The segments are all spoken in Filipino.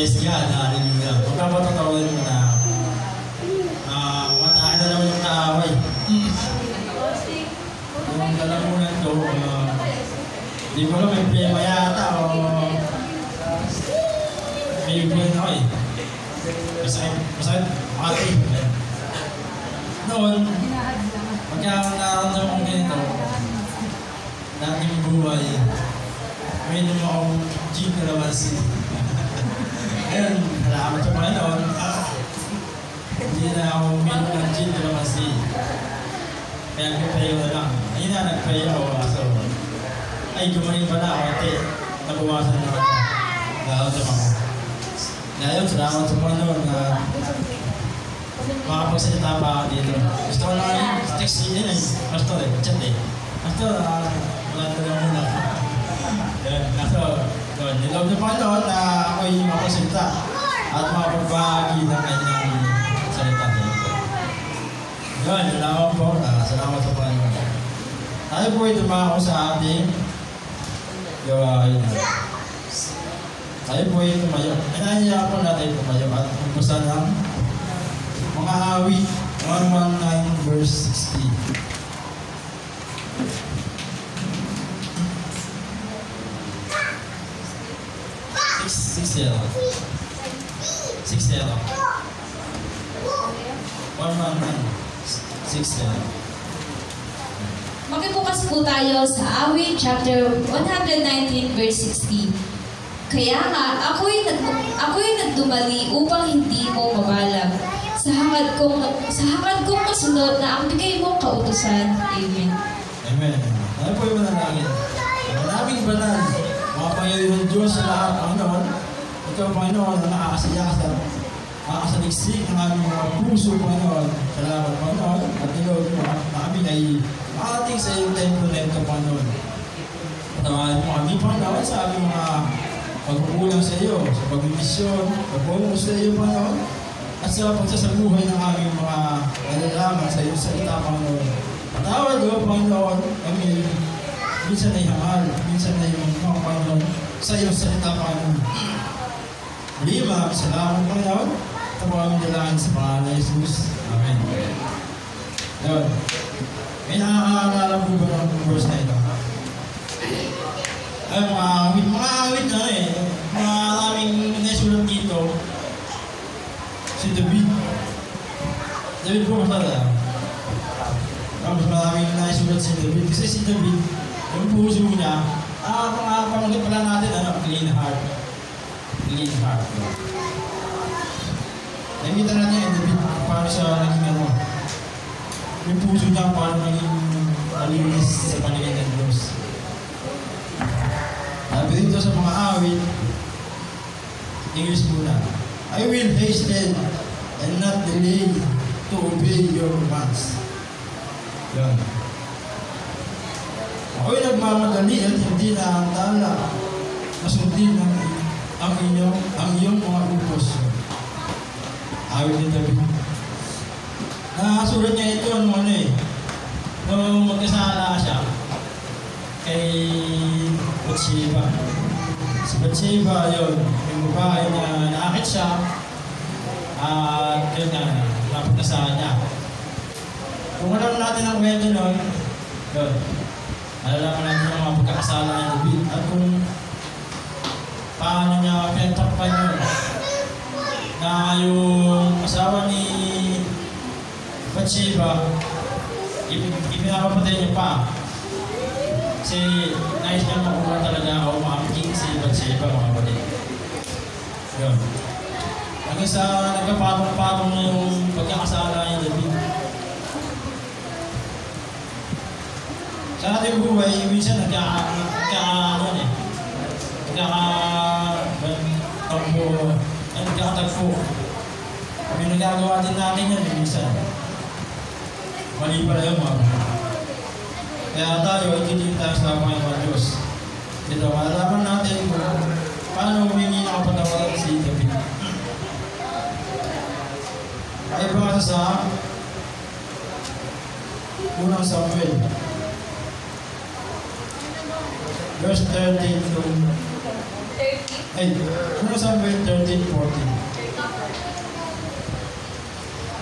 Praise God, hallelujah. Magpapatotoo mo na matahan na naman yung kaaway. Yung lalamunan ko, di ko lang may problema yata o may problema ako eh. Masakit, ate. Noon, pagka nararamdaman kong ganito, dating buhay, may naman akong gym kalamansi. Ngayon, salamat sa Panginoon, hindi na ako uminom ng gin kalamansi. Kaya nag-pray na lang. Ayun na, nag-pray ako. So, ay, gumaling pala ako. Ate, nabawasan na ako. Nakaramdam ako. Ngayon, salamat sa Panginoon na makapagsalita pa ako dito. Gusto ko lang yung text yun eh. Pastor eh, chat eh. Pastor, wala na lang muna. So, niloob na Panginoon na ako'y makapagsalita at makapagbahagi ng kanyang salita dito. Yun, salamat po. Salamat sa Panginoon. Tayo po ay dumako sa ating gawain. Tayo po ay tumayo. Inaniya po natin tumayo at umpisa ng mga awit 119 verse 60. 60. 60. 119. Makibukas po tayo sa Awit chapter 119 verse 60. Kaya nga, ako'y nagdumali upang hindi mo mabalag. Sa hangad kong masunod na ang bigay mong kautusan. Amen. Amen. Ano po yung manalangin? Maraming banal. Mga pangyayari ng Diyos sa lahat, Panginoon. Ikaw, Panginoon, na nakakasaliksik ng aming mga puso, Panginoon. Salamat, Panginoon. At Lord, kami ay makarating sa iyong templo na ito, Panginoon. Patawarin mo kami, Panginoon, sa aming mga pagkukulang sa iyo, sa pag-misyon, pagkukulang sa iyo, Panginoon, at sa pagsasabuhay ng aming mga nalalaman sa iyong salita, Panginoon. Patawad o, Panginoon, kami minsan ay hangal, minsan ay mga Panginoon, sa iyong salita, Panginoon. Muli, maraming salamat, Panginoon. Ito po aming dalangin sa pangalan ni Jesus. Amen. Yun. May nakakaalala po ba ng verse na ito? Ay, mga awit na eh. Maraming nasulat dito. Si David. David po masala. Mas maraming nasulat si David. Kasi si David, yung puso niya, mga pamagit pala natin, clean heart. Clean heart. Nakikita natin yung David, paano siya naging yung puso niya, paano naging malinis sa paningin ng Diyos. Sabi dito sa mga awit, English muna. I will hasten and not delay to obey your commands. Yan. Ako'y nagmamadali at hindi na ang tala masundin ang iyong mga utos. Awit ni David. Nakasulat niya ito nung nung magkasala siya kay Bathsheba. Si Bathsheba yun, yung babae na naakit siya at yun na, napagkasala niya. Kung alam natin ang kwento nun, yun, alalaman natin ang mga pagkakasala ni David at kung paano niya pinagtakpan yun na yung asawa ni Bathsheba, ipinapapatay niya pa. Kasi nais niya makuha talaga o maangking si Bathsheba, mga kapatid. Yun. Hanggang sa nagkapatong-patong na yung pagkakasala ni David. Sa ating buhay, minsan nagkakatagpo. Kami nagagawa din natin yan minsan. Mali pala yun, mga kapatid. Kaya tayo, ikitin tayo sa Panginoon Diyos. Ito, malalaman natin kung paano humingi ng kapatawaran si David. Ay basa sa unang Samuel, verse 13 to Ay, ano Samuel 13:14?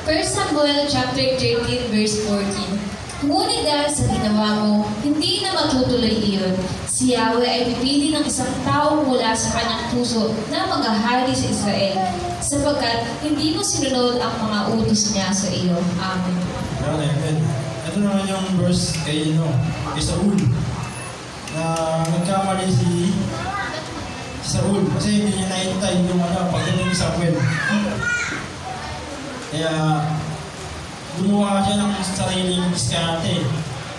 1 Samuel chapter 13 verse 14. Ngunit dahil sa ginawa mo, hindi na matutuloy iyon. Si Yahweh ay pipili ng isang tao mula sa kanyang puso na maghahari sa Israel, sapagkat hindi mo sinunod ang mga utos niya sa iyo. Amen. Amen. Ito naman yung verse kay Saul. Na nagkamali si Saul kasi hindi niya naintay yung pagdating ni Samuel. Kaya gumawa siya ng sariling diskarte.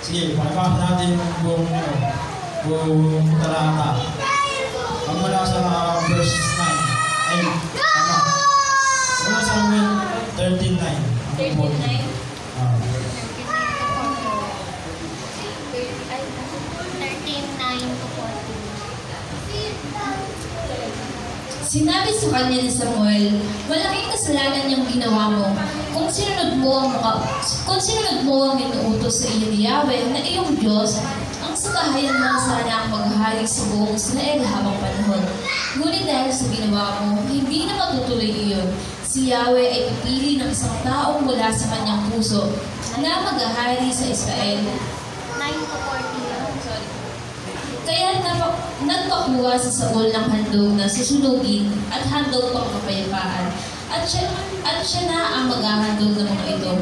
Sige, pakibasa natin yung buong talata. Ang mula sa verse 9. Ay, tama. Mula sa Samuel 13:9. 13:9. Sinabi sa kanya ni Samuel, malaking kasalanan yung ginawa mo. Kung sinunod mo ang inuutos sa iyo ni Yahweh na iyong Diyos, ang sakahayan mo sana ang maghahari sa buong Israel habang panahon. Ngunit dahil sa ginawa mo, hindi na matutuloy iyon. Si Yahweh ay pipili ng isang taong mula sa kanyang puso na maghahari sa Israel. 9-40. Kaya nagpakuha si Saul ng handog na susunugin at handog pang kapayapaan. At siya na ang maghahandog ng mga ito.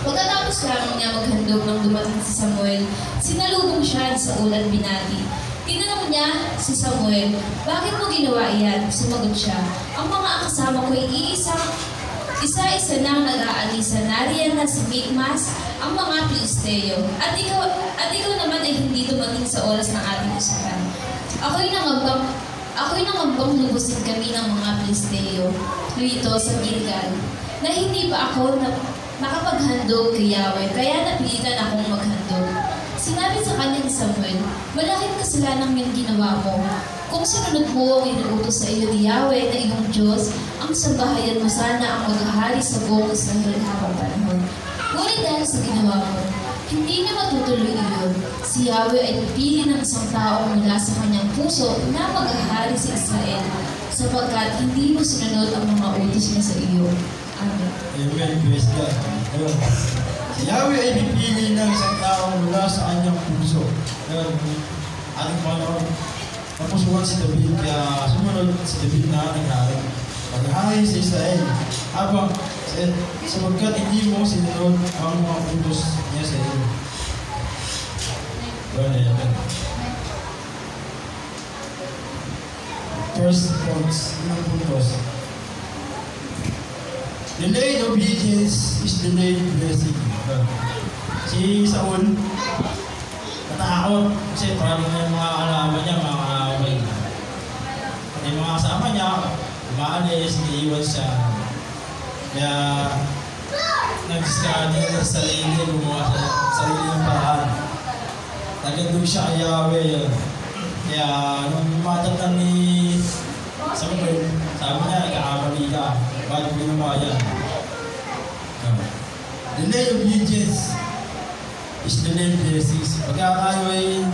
Pagkatapos lamang niya maghandog nang dumating si Samuel, sinalubong siya ni Saul at binati. Tinanong niya si Samuel, bakit mo ginawa iyan? Sumagot siya, ang mga kasama ko ay isa-isa na nag-aalisa. Nariyan na si Mikmas, ang mga Pilisteo. At ikaw naman ay hindi dumating sa oras ng ating usapan. Ako'y nangambang lubusin kami ng mga Pilisteo rito sa Gilgal, na hindi pa ako nakapaghandog kay Yahweh, kaya napilitan akong maghandog. Sinabi sa kanya ni Samuel, malaking kasalanan yung ginawa mo. Kung sinunod mo ang inuutos sa iyo ni Yahweh na iyong Diyos, ang sambahayan mo sana ang maghahari sa buong Israel habang panahon. Ngunit dahil sa ginawa mo, hindi na matutuloy iyon. Si Yahweh ay pipili ng isang tao mula sa kanyang puso na maghahari sa Israel, sapagkat hindi mo sinunod ang mga utos niya sa iyo. Amen. Amen. Praise God. Ayun. Si Yahweh ay pipili ng isang tao mula sa kanyang puso. Ayun. Ating Panginoon, napusuan si David, kaya sumunod si David na naghahari sa Israel. Sapagkat hindi mo sinunod ang mga utos niya sa iyo. Amen. First points, yung puntos. Delayed obedience is delayed blessing. Si Saul, natakot kasi parang yung mga kalaban niya, mga kaaway. Yung mga kasama niya, umaalis, iniiwan siya. Kaya, nag-discard niya sa sarili, gumawa sa sarili ng paraan. Nagandog siya kay Yahweh. Kaya, nung matatang ni Samuel, sabi niya, nagkakamali ka. Bakit ginawa yan? Delayed obedience is delayed blessings. Pagka tayo ay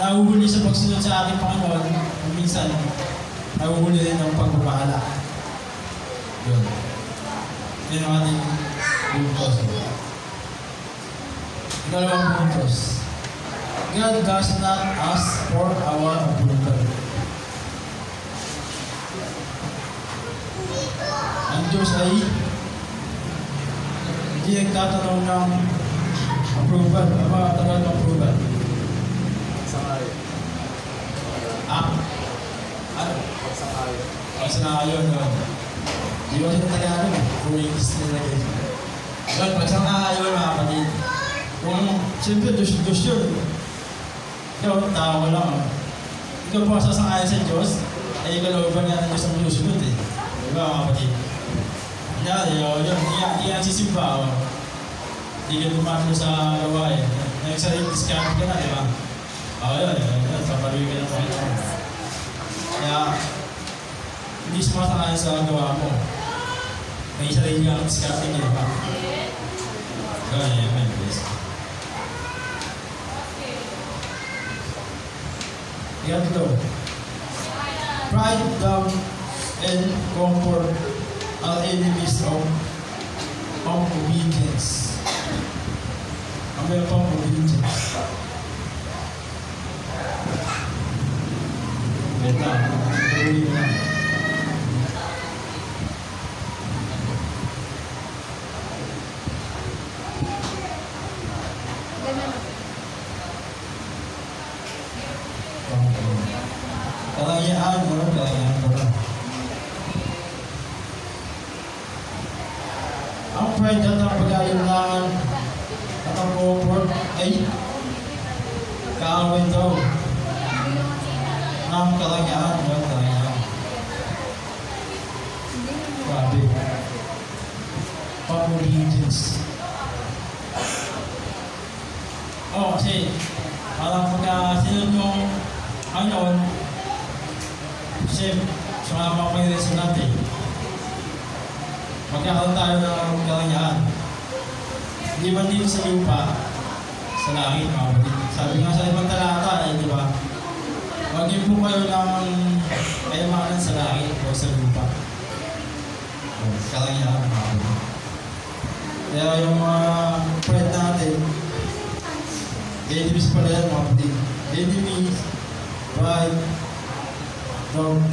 nahuhuli sa pagsunod sa ating Panginoon, minsan nahuhuli rin ng pagpapahala. Yun. Yun ang ating puntos. Ikalawang puntos. God does not ask for our approval. Ang Diyos ay hindi nagtatanong ng approval. Ano tagal ng approval? Sangayon. Ano? Sangayon. Pagsangayon. Di ba siya Tagalog? Kung English nila kayo. Yun, pagsangayon mga kapatid. Kung siyempre Diyos yun. Ikaw, tao mo lang. Ikaw po sasangayon sa Diyos, ay kalooban nga ng Diyos ang susunod eh. Diba mga kapatid? Yun, hindi yan sisimba. Hindi ka dumato sa gawain. Nagsarili discount ka na, diba? Yun, papaluin ka ng Panginoon. Kaya, hindi sumasakayan sa gawa mo. May sarili kang discount niya, diba? Amen, please. Ikatlo. pride, doubt, and comfort are enemies of obedience. Ang meron pang obedience. Beta, tuloy na. Kalayaan, wala kalayaan, wala. Ang pride at ang pag-alinlangan at ang comfort ay kaaway daw ng kalayaan, wala kalayaan. Grabe. Pag-obedience. Kasi parang pagka sinunod yung Panginoon, kasi sumama ko yung lesson natin. Magkakaroon tayo ng kalayaan. Hindi man dito sa lupa, sa langit, mga kapatid. Sabi nga sa ibang talata, di ba? Maging po kayo ng kayamanan sa langit o sa lupa. Kalayaan, mga kapatid. Kaya yung mga friend natin, enemies pala yan, mga kapatid. Enemies, pride, doubt,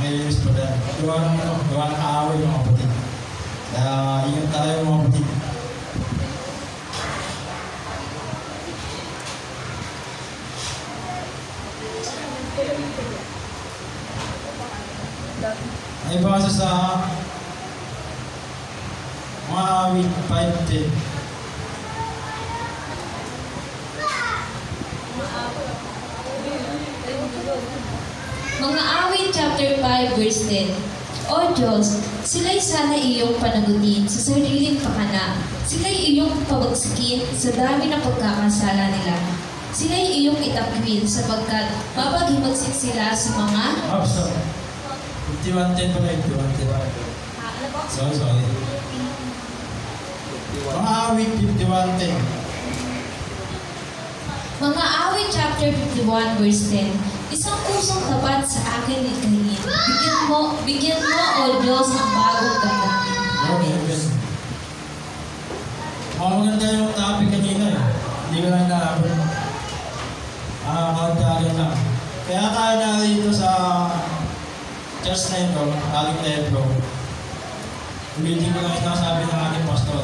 enemies pala yan. Gawa ng kaaway, mga kapatid. Kaya ingat tayo, mga kapatid. Ay basa sa mga awit 5:10. Mga awit chapter 5 verse 10. O Diyos, sila'y sana iyong panagutin sa sariling pakana. Sila'y iyong pabagsakin sa dami ng pagkakasala nila. Sila'y iyong itakwil sapagkat mapaghimagsik sila sa mga... Sorry. 51:10 pala, 51:10. Sorry. Mga awit 51:10. Mga awit chapter 51 verse 10. Isang pusong tapat sa akin likhain. Bigyan mo, O Diyos, ng bagong damdamin. Amen. Maganda yung topic kanina eh. Hindi ko lang naabot. Kaunti-agad lang. Kaya tayo narito sa church na ito, aling templo. Ulitin ko lang sinasabi ng ating pastor.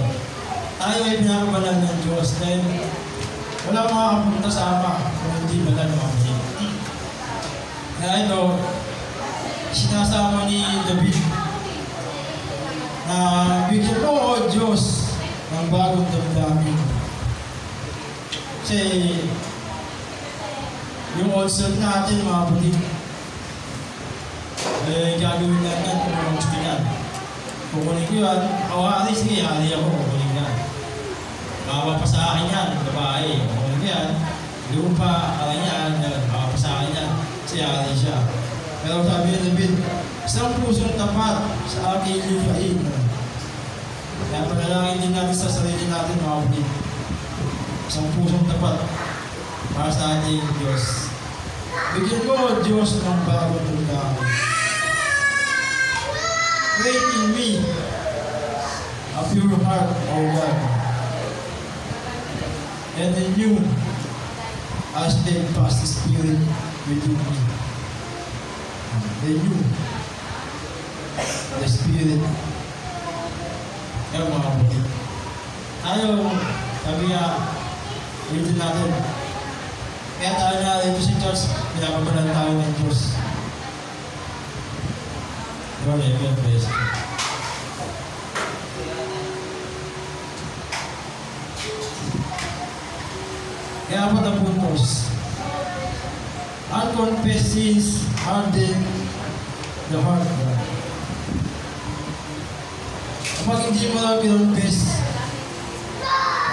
Tayo ay pinakabalan ng Diyos dahil wala makakapunta sa Ama kung hindi balan ng mga kaya ito, sinasama ni David na bigyan mo, O Diyos, ng bagong damdamin. Kasi yung old self natin, mga kapatid, gagawin lang yan kung ano gusto yan. Kukunin ko yan, awari, sige, hari ako, kukunin yan. Baka pa sa akin yan, babae, kukunin ko yan. Lupa, akin yan, baka pa sa akin yan. Hari siya. Pero sabi ni David, isang pusong tapat sa aking lupain. Kaya panalangin din natin sa sarili natin, mga kapatid. Isang pusong tapat para sa ating Diyos. Bigyan mo, Diyos, ng bagong damdamin. Create in me a pure heart, O God, and renew a steadfast spirit within me. Renew the spirit. Kaya mga kapatid, tayo, sabi nga, ulitin natin. Kaya tayo na ito sa church, pinapabalan tayo ng Diyos. Diba, Amen, praise God. Kaya apat ang puntos. Unconfessed sins harden the heart. Kapag hindi mo na pinonfess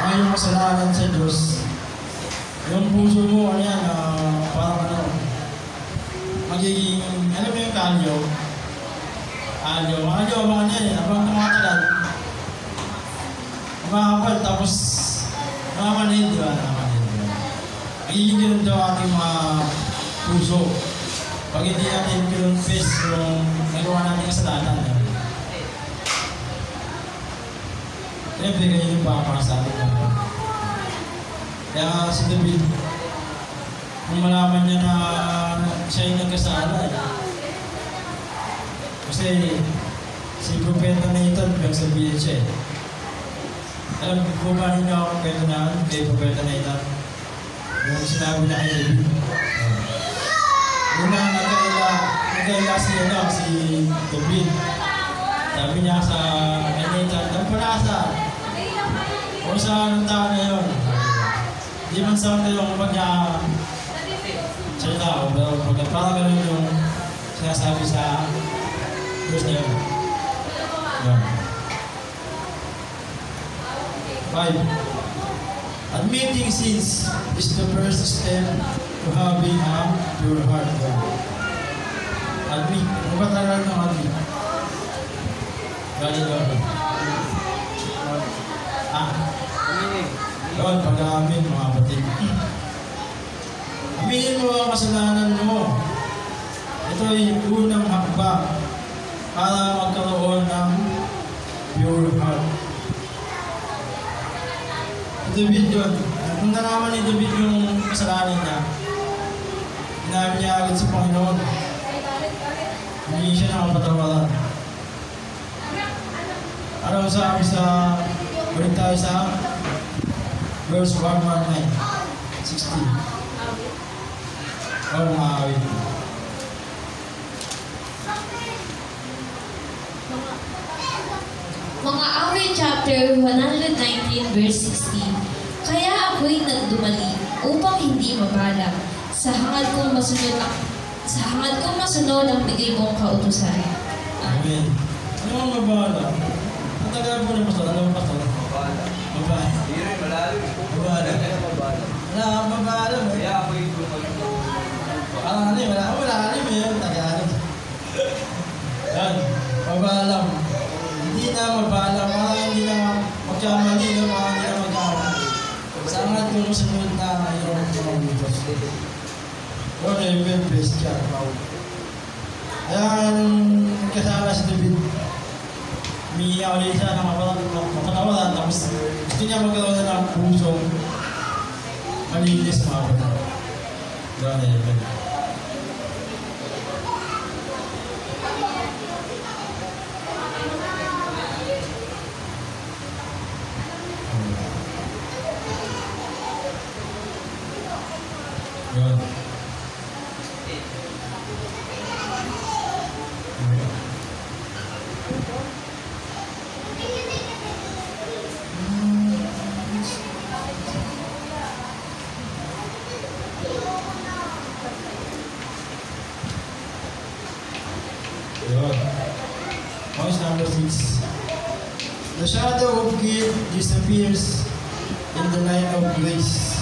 ang iyong kasalanan sa Diyos, yung puso mo, parang magiging, alam mo yung kalyo? Mga yan, abang tumatagal. Makakapal, tapos makamanid, di ba? Magiging ganun daw ating mga puso. Pag hindi natin kinonfess yung nagawa natin kasalanan, siyempre ganyan yung pakapasabi natin. Kaya si David, nung malaman niya na siya yung nagkasala, kasi si Propeta Nathan, pinagsabihin siya eh. Alam ko ba ninyo akong kwento na kay Propeta Nathan? Yung sinabi na kay David. Una nagkaila si David. Sabi niya sa kay Nathan, "Nagpanasa, o sa anong tao na yun? Di man sa akin yung pag niya siya tao, pero parang gano'n yung sinasabi sa Diyos na yun." Yan. 5. Admitting sins is the first step to having a pure heart. Admit. Ano ba talaga ng admit? Gano'n daw. Yun, pag-aamin mga kapatid. Aminin mo ang kasalanan mo. Ito ay unang hakbang para magkaroon ng pure heart. David yun. Nung nalaman ni David yung kasalanan niya, inamin niya agad sa Panginoon. Hindi siya nakapatawaran. Ano sabi sa balik tayo sa verse 119, 16. Mga awit. Mga awit chapter 119 verse 16. Kaya ako'y nagdumali upang hindi mabalang sa hangad kong masunod ang bigay mong kautusan. Amen. Ano ang mabala? Ang tagal po ng pastor, ano ang pastor? Mabala. Mabala. Hindi rin malalim. Mabala. Mabala. Wala, mabala mo. Kaya ako'y bumalik. Wala mo yun. Tagalog. Yan, mabalam. Hindi na mabalam, mga hindi na magkamali, mga hindi na magkamali. Sangat kung sunod na mayroon mga butos. Yun ay best siya. Kaya nung kasama si David, umiiyak ulit siya ng mapatawaran, tapos gusto niya magkaroon na ng pusong malinis mga kapatid. Yun ay best. Yun. Point number 6. The shadow of guilt disappears in the light of grace.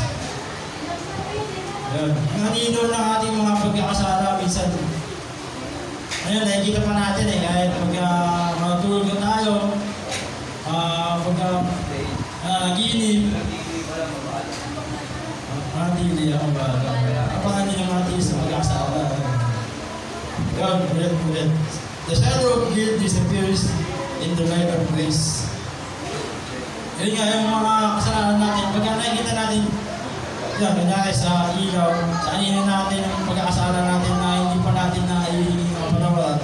Nanino ng ating mga pagkakasala minsan. Ayun, nakikita pa natin kahit pagka matulog na tayo, pagka naginip, matili ang mabala. Kapahan din ang ating sa pagkakasala. Yun, ulit. The shadow of guilt disappears in the light of grace. Yun nga, yung mga kasalanan natin, pagka nakikita natin, yan, kanyari sa ilaw, sa anino natin ang pagkakasala natin na hindi pa natin naihiling ang patawaran.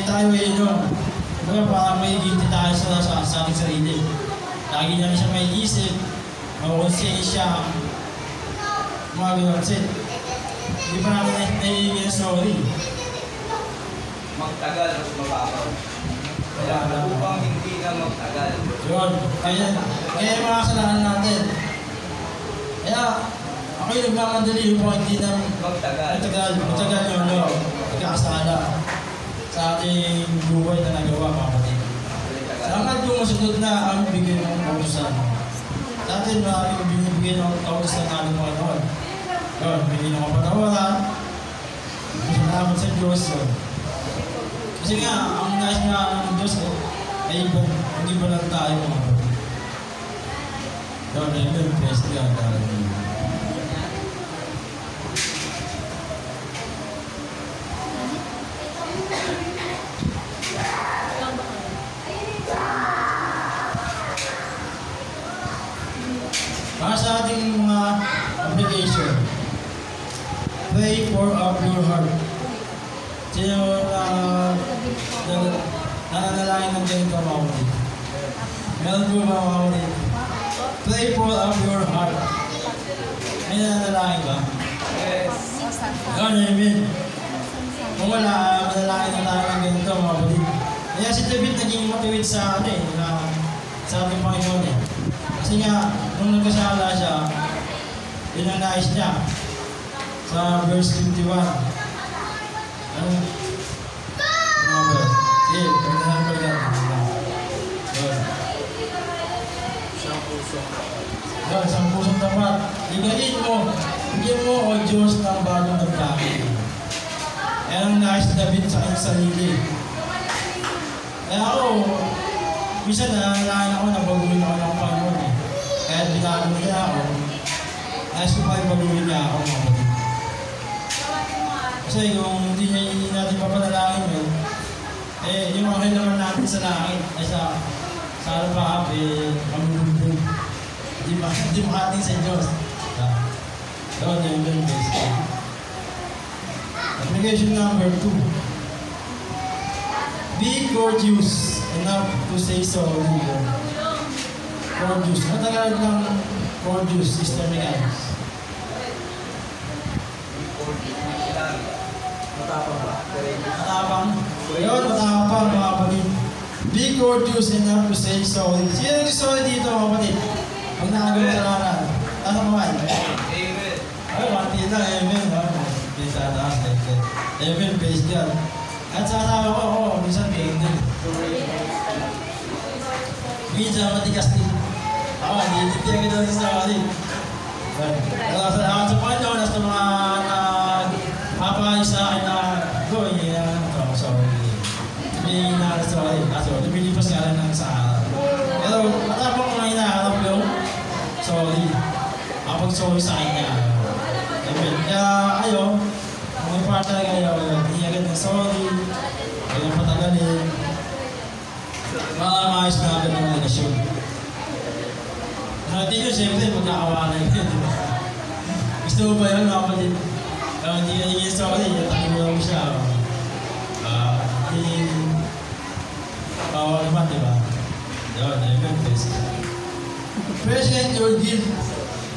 Tayo yun. Baga parang may guilty tayo sa ating sarili. Lagi namin siya may isip, makonsensya, mga gano'n. Kasi, hindi pa namin naihiling ang sorry. Magtagal, mas mababaw. Kaya upang hindi na magtagal. Yun. Kaya yung mga kasalanan natin. Kaya, ako yung nagmamadali yung hindi na matagal yung pagkakasala sa ating buhay na nagawa, mga kapatid. Salamat yung masunod na ang bigay ng kautusan. Sa atin, maraming binibigay ng kautusan namin mga noon. Yun, bigay ng kapatawaran. Salamat sa Diyos. Kasi nga, ang nais nga ng Diyos ay hindi ba lang tayo mga kapatid. Yun, ay yung best nga dahil. your heart. Sino nananalangin ng ganito mga kapatid? Meron po ba mga kapatid? Pray full of your heart. May nananalangin ba? Yes. Yun, amen. Kung wala, manalangin na tayo ng ganito mga kapatid. Kaya si David naging matuwid sa sa ating Panginoon eh. Kasi nga, nung nagkasala siya, yun ang nais niya. Sa verse 51. Ano? Sige, pagdahan ko yan. Yun, isang pusong tapat. Igain mo, bigyan mo o Diyos ng bagong nagkakit. Yan ang nais ni David sa kanyang sarili. Kaya ako, minsan nalalahan ako na baguhin ako ng Panginoon eh. Kaya binago niya ako. Nais ko pa yung baguhin niya ako mga kapatid. Kasi kung hindi natin papanalangin yun, eh, yung mga naman natin sa langit, ay sa harapan, eh, mamulubog. Hindi makating sa Diyos. Yun, yung basic. Application number 2. Be courteous enough to say sorry. Courteous. Matagalog ng courteous, Sister Megan. Matapang ba? Matapang. Yun, matapang mga kapatid. Be courteous enough to say sorry. Sino nag-sorry dito mga kapatid? Pag nakagawa sa laran. Taas ang kamay. Amen. Ay, mati na. Amen. Bisa taas. Amen. Praise God. At sa asawa ko, minsan kayo din. Minsan matigas din. Ako, hindi ka daw sa sorry. Salamat sa Panginoon at sa mga nagpapayos sa akin na sorry. May sorry. Lumilipas nga lang ng sa pero matapang ko na hinaharap yung sorry. Kapag sorry sa akin niya. Kaya kayo, kung may part talaga kayo, hindi agad ng sorry, kayo ng patagalin, maayos na agad ng relasyon. Hindi nyo siyempre magkakawalan yun. Gusto mo ba yun mga kapatid? Hindi ka naging sorry, takimulan mo siya. Bawal naman, di ba? Yun, amen, please. Present your gift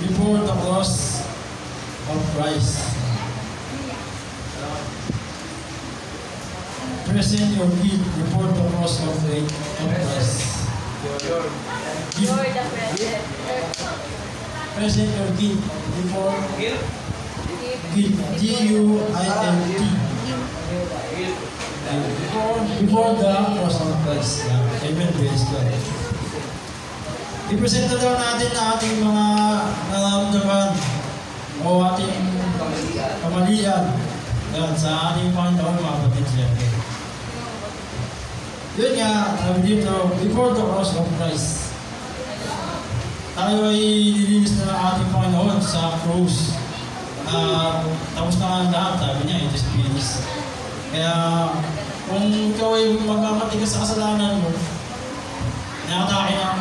before the cross of Christ. Present your gift before the cross of Christ. Lord the President. Present your gift before Guilt? gift. G-U-I-L-T. Before the cross of Christ. Amen, praise God. I-present na daw natin na ating mga nararamdaman o ating kamalian sa ating Panginoon mga kapatid siyempre. Yun nga, sabi dito, before the cross of Christ. Tayo ay nilinis na ng ating Panginoon sa cross. Tapos na ang lahat, sabi niya, it is finished. Kaya, kung ikaw ay magmamatigas sa kasalanan mo, inakatake ka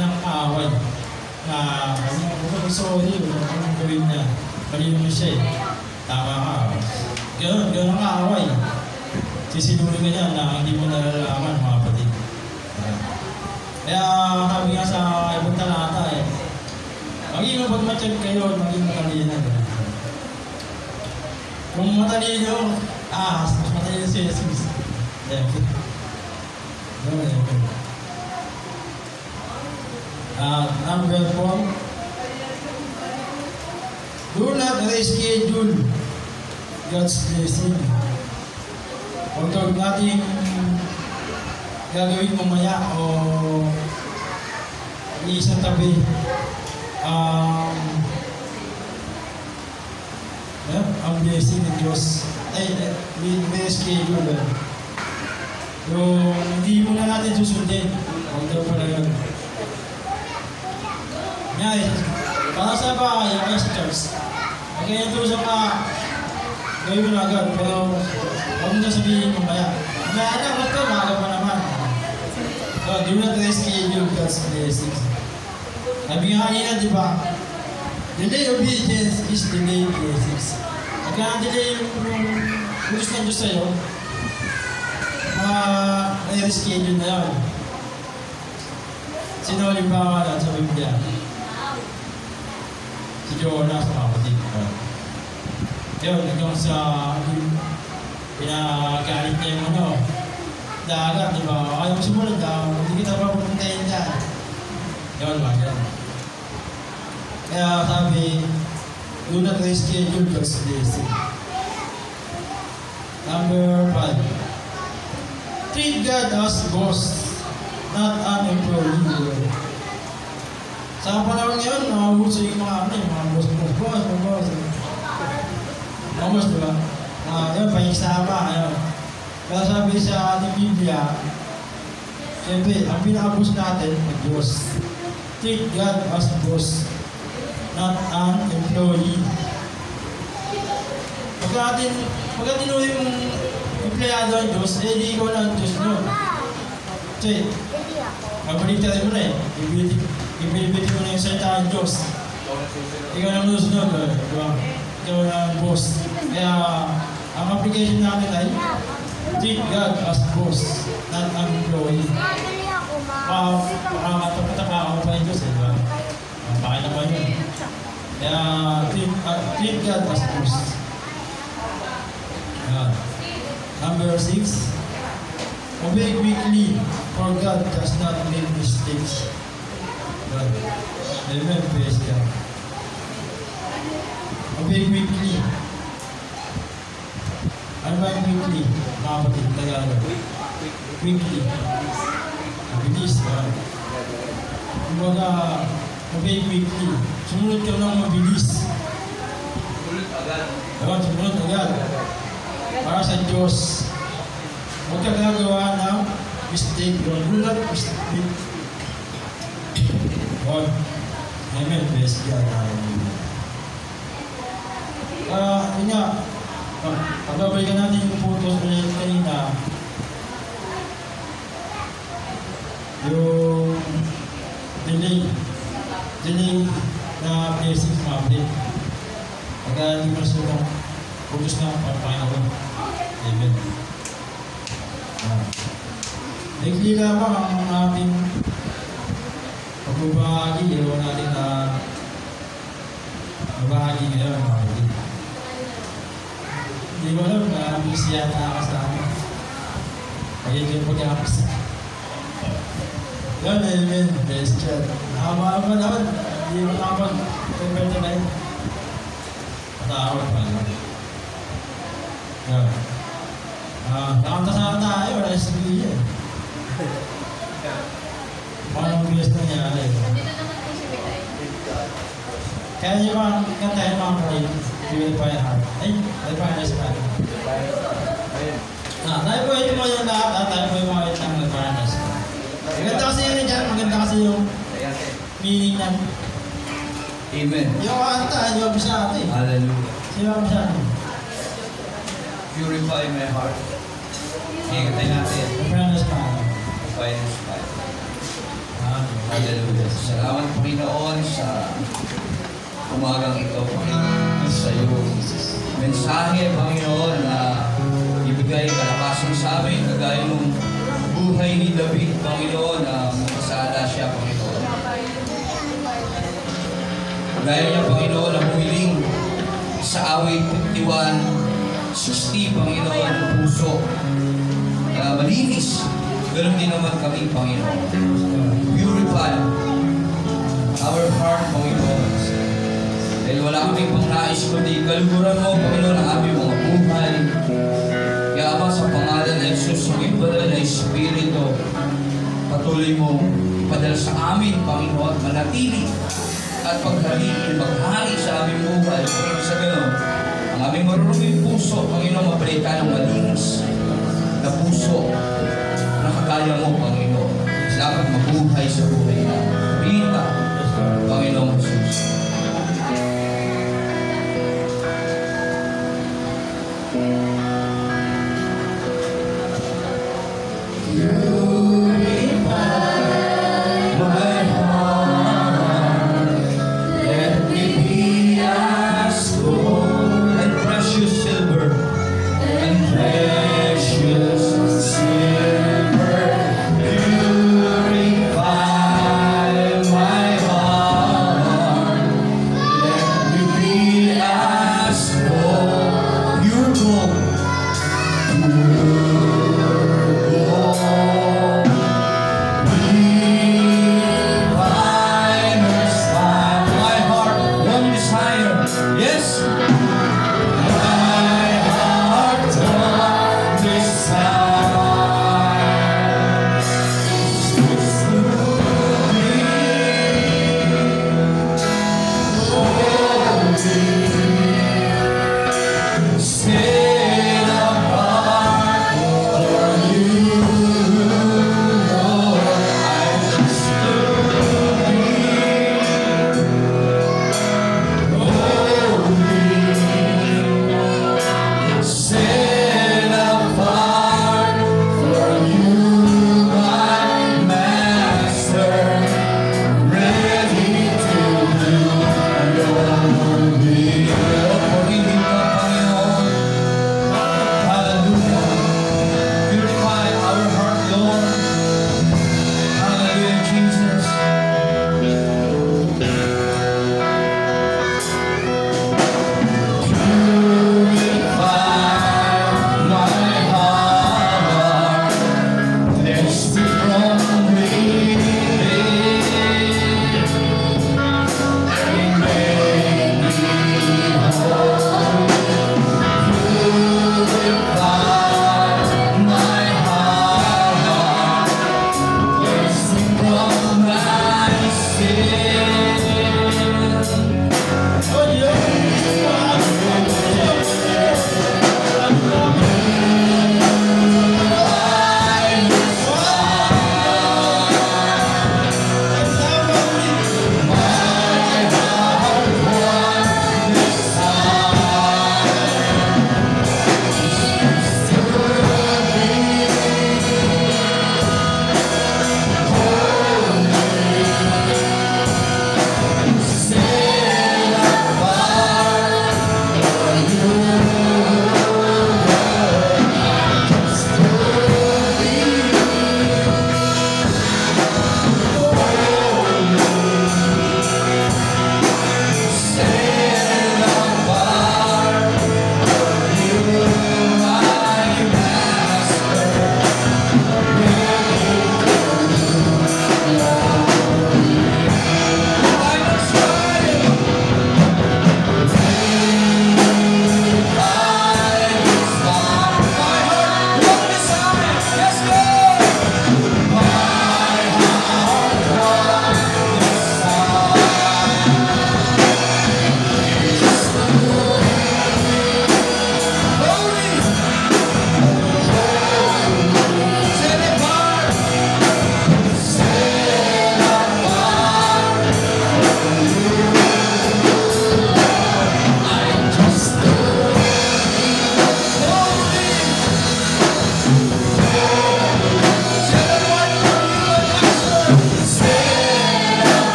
ng kaaway. Na, sorry, kung gawin na, mali mo siya eh. Tama ka. Ganun ang kaaway. Sisinuri ka niya na hindi mo nalalaman mga kapatid. Kaya, sabi nga sa ibang talata eh, maging mapagmatsyag kayo at maging matalino. Kung matalino, mas matalino si Jesus. Number 4, do not reschedule God's blessing. Huwag natin gagawin mamaya o isang tabi. Ang blessing ng Diyos ay may schedule. Yung hindi mo na natin susundin. Huwag daw pala yun. Ngayon, para sa bahay, kaya sa church. Okay, yung tuso ka, gawin mo na agad. Pero huwag mo na sabihin mamaya. Anak, ba't ka? Maaga pa naman. So, do not reschedule God's blessings. Sabi nga kanina, di ba? Delay obedience is delay blessings. pagka na-delay yung utos ng Diyos sa'yo, na-reschedule na yun. Sino halimbawa na sa Biblia? Si Jonah sa kapatid. Yun, hanggang sa pinagalit niya yung dagat, di ba? Ayaw mo sumunod daw, hindi kita pa pupuntahin dyan. Yun ba, yun. Kaya sabi, do not reschedule God's blessing. Number 5. Treat God as boss, not an employee. Sa panahon ngayon, nakahuso yung mga boss. Mga boss, di ba? Yun, pahigsama, ayun. Kaya sabi sa ating Biblia, siyempre, ang pinaka-boss natin, ang Diyos. Treat God as boss, not an employee. Pagka tinuloy yung empleyado ang Diyos, eh di ikaw na ang Diyos nun. Kasi, kabaligtarin mo na eh. Ibinibiti mo na yung salita ang Diyos. Ikaw na ang nusunod, di ba? Ikaw na ang boss. Kaya, ang application natin ay treat God as boss, not an employee. Makakatapataka ako pa yung Diyos, di ba? Bakit naman yun? Kaya, treat God as boss. Number 6. Obey quickly, for God does not make mistakes. Amen, praise God. Obey quickly. Ano ba yung quickly? Mga kapatid, Tagalog. Quickly. Mabilis. Kumbaga, obey quickly. Sumunod ka lang mabilis. Sumunod agad. Sumunod agad. Para sa Diyos. Huwag ka gagawa ng mistake. Do not mistake. God. Amen. Praise God. Yun nga, pagbabalikan natin yung photos ulit kanina, yung delay na blessings mabalik. Pagka hindi mo nasunong photos na Panginoon. Amen. Naikli lamang ang ating pagbabahagi. Ewan natin na mabahagi ngayon, mga kapatid. Hindi ko alam na busy yata nakasama. Pagiging yung pagkakasama. Yun, amen. Praise God. Nakamahan pa naman. Hindi mo nakapag-convert na yun. Patawad pa naman. Yun. Nakamtasama tayo. Wala yung sabihin yan. Parang bilis na nangyari. Kaya yung mga kantahin mga kapatid, Purify Heart. Ay, Refiner's Heart. Tayo po ito mo yung lahat, tayo po yung mga itang Refiner's Heart. Maganda kasi yun dyan, maganda kasi yung meaning ng Amen. yung kanta, yung bisa natin. Hallelujah. Sino ang bisa natin? Purify my heart. Hingatan natin. Refiner's Heart. Refiner's Heart. Hallelujah. Salamat Panginoon sa umagang ito, Panginoon, sa iyong mensahe, Panginoon, na ibigay kalakasan sa amin, kagaya ng buhay ni David, Panginoon, na makasala siya, Panginoon. Kagaya niya, Panginoon, na humiling sa awit 51:60, Panginoon, puso na malinis. Ganun din naman kami, Panginoon. Purify our heart, Panginoon. Dahil wala kaming pangnais kundi kaluguran mo, Panginoon, ang aming mga buhay. Kaya Ama, sa pangalan ng Jesus, ang ipadala na Espiritu, patuloy mo ipadala sa amin, Panginoon, manatili at maghari sa aming buhay. Panginoon, sa gano'n, ang aming maruruming puso, Panginoon, mapalitan ng malinis na puso na kagaya mo, Panginoon. Dapat mabuhay sa buhay na. Rita, Panginoong Jesus. Precious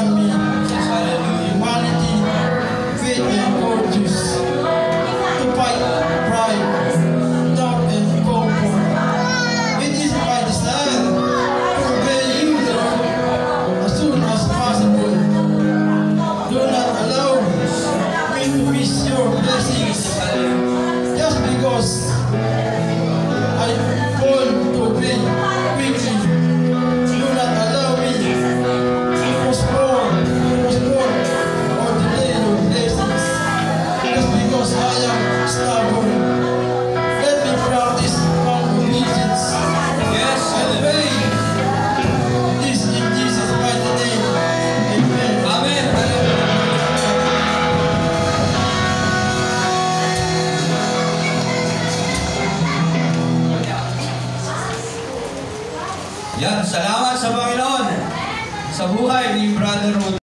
given me Hallelujah. humanity, faith, and courage to fight pride, doubt, and comfort. It is my desire to obey you, Lord, as soon as possible. Do not allow me to miss your blessings just because I fall to obey quickly. Do not allow me to postpone or delay your blessings just because I am stubborn. Let me practice firm obedience. Yes, I pray this in Jesus' mighty name. Amen. Amen. Yan, salamat sa Panginoon sa buhay ni Brother Rod.